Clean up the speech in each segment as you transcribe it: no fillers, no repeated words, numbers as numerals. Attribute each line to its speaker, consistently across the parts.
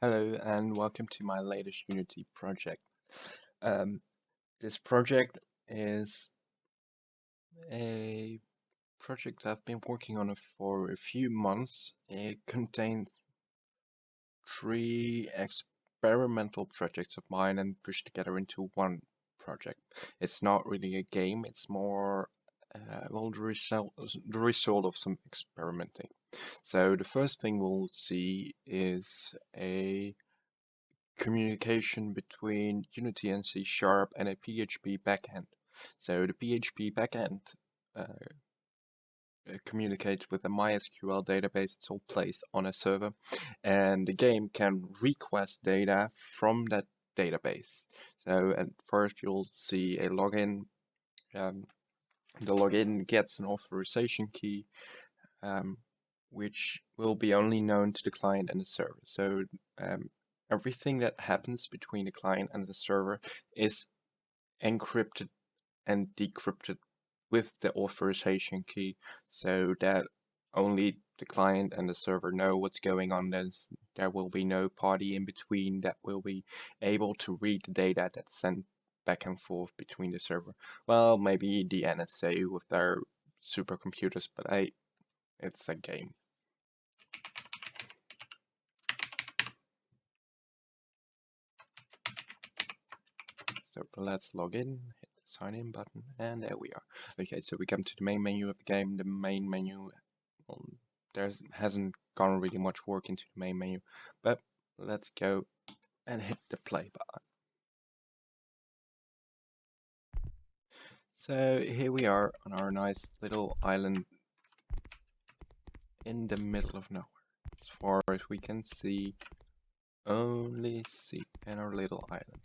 Speaker 1: Hello and welcome to my latest Unity project. Um, this project is a project I've been working on for a few months. It contains three experimental projects of mine and pushed together into one project. It's not really a game, it's more the result of some experimenting. So the first thing we'll see is a communication between Unity and C# and a PHP backend. So the PHP backend uh, communicates with a MySQL database. It's all placed on a server, and the game can request data from that database. So at first you'll see a login. Um, the login gets an authorization key, um, which will be only known to the client and the server. So um, everything that happens between the client and the server is encrypted and decrypted with the authorization key, so that only the client and the server know what's going on. There will be no party in between that will be able to read the data that's sent back and forth between the server. Well, maybe the NSA with their supercomputers, but hey, it's a game. So let's log in, hit the sign in button, and there we are. Okay, so we come to the main menu of the game. The main menu, well, there hasn't gone really much work into the main menu, but let's go and hit the play button. So here we are on our nice little island in the middle of nowhere. As far as we can see, only sea and our little island.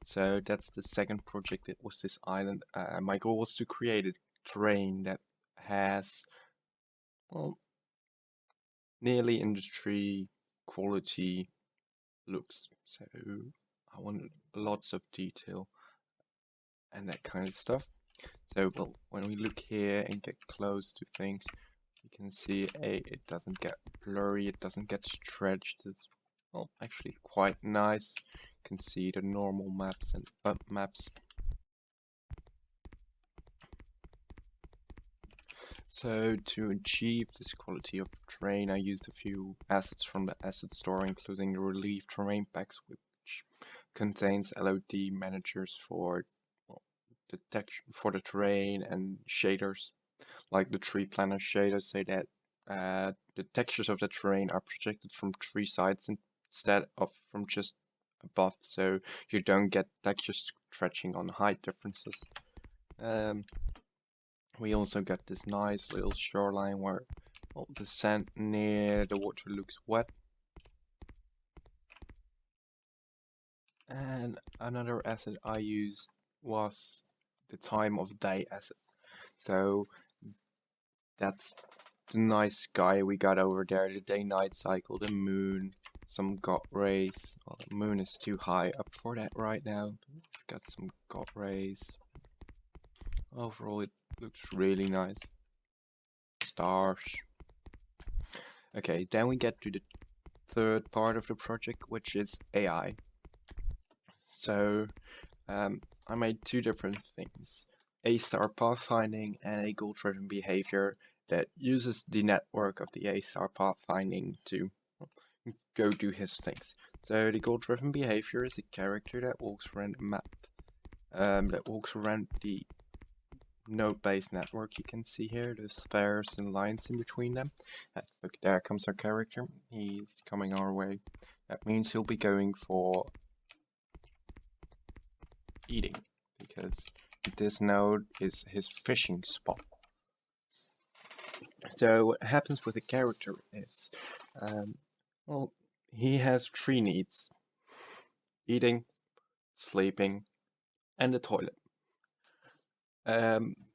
Speaker 1: So that's the second project. It was this island. My goal was to create a terrain that has, well, nearly industry quality looks. So I wanted lots of detail and that kind of stuff. So, well, when we look here and get close to things, you can see it doesn't get blurry, it doesn't get stretched. It's, well, actually quite nice. You can see the normal maps and bump maps. So to achieve this quality of terrain, I used a few assets from the asset store, including the Relief Terrain Packs, which contains LOD managers for, well, for the terrain and shaders, like the tree planner shaders, say that the textures of the terrain are projected from three sides instead of from just above, so you don't get textures stretching on height differences. Um, we also got this nice little shoreline where, well, the sand near the water looks wet. And another asset I used was the time of day asset. So that's the nice sky we got over there, the day-night cycle, the moon, some God rays. Well, the moon is too high up for that right now, but it's got some God rays. Overall, it looks really nice. Stars. Okay, then we get to the third part of the project, which is AI. So I made two different things: A-star pathfinding and a goal-driven behavior that uses the network of the A-star pathfinding to go do his things. So the goal-driven behavior is a character that walks around the map, that walks around the node-based network. You can see here the spheres and lines in between them. Look, there comes our character. He's coming our way. That means he'll be going for eating, because this node is his fishing spot. So what happens with the character is, well, he has three needs: eating, sleeping, and the toilet.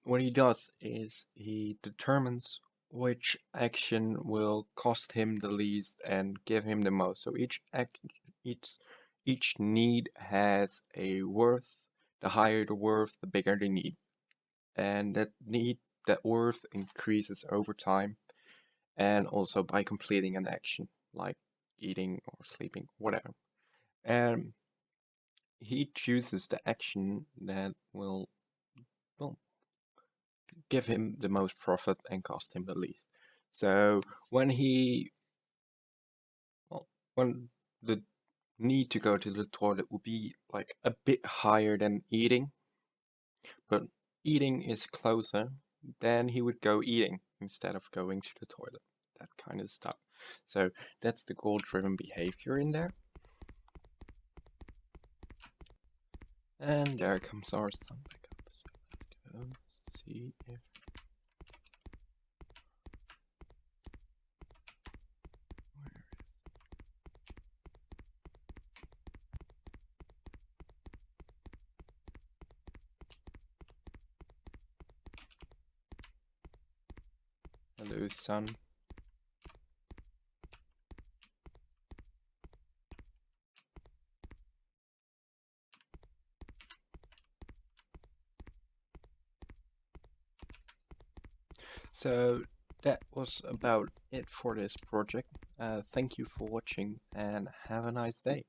Speaker 1: What he does is he determines which action will cost him the least and give him the most. So each need has a worth. The higher the worth, the bigger the need. And that worth increases over time, and also by completing an action, like eating or sleeping, whatever. And he chooses the action that will, well, give him the most profit and cost him the least. So when well, when the need to go to the toilet would be like a bit higher than eating, but eating is closer, then he would go eating instead of going to the toilet. That kind of stuff. So that's the goal-driven behavior in there. And there comes our sun back up. So let's go see if. Hello, sun. So that was about it for this project. Thank you for watching and have a nice day.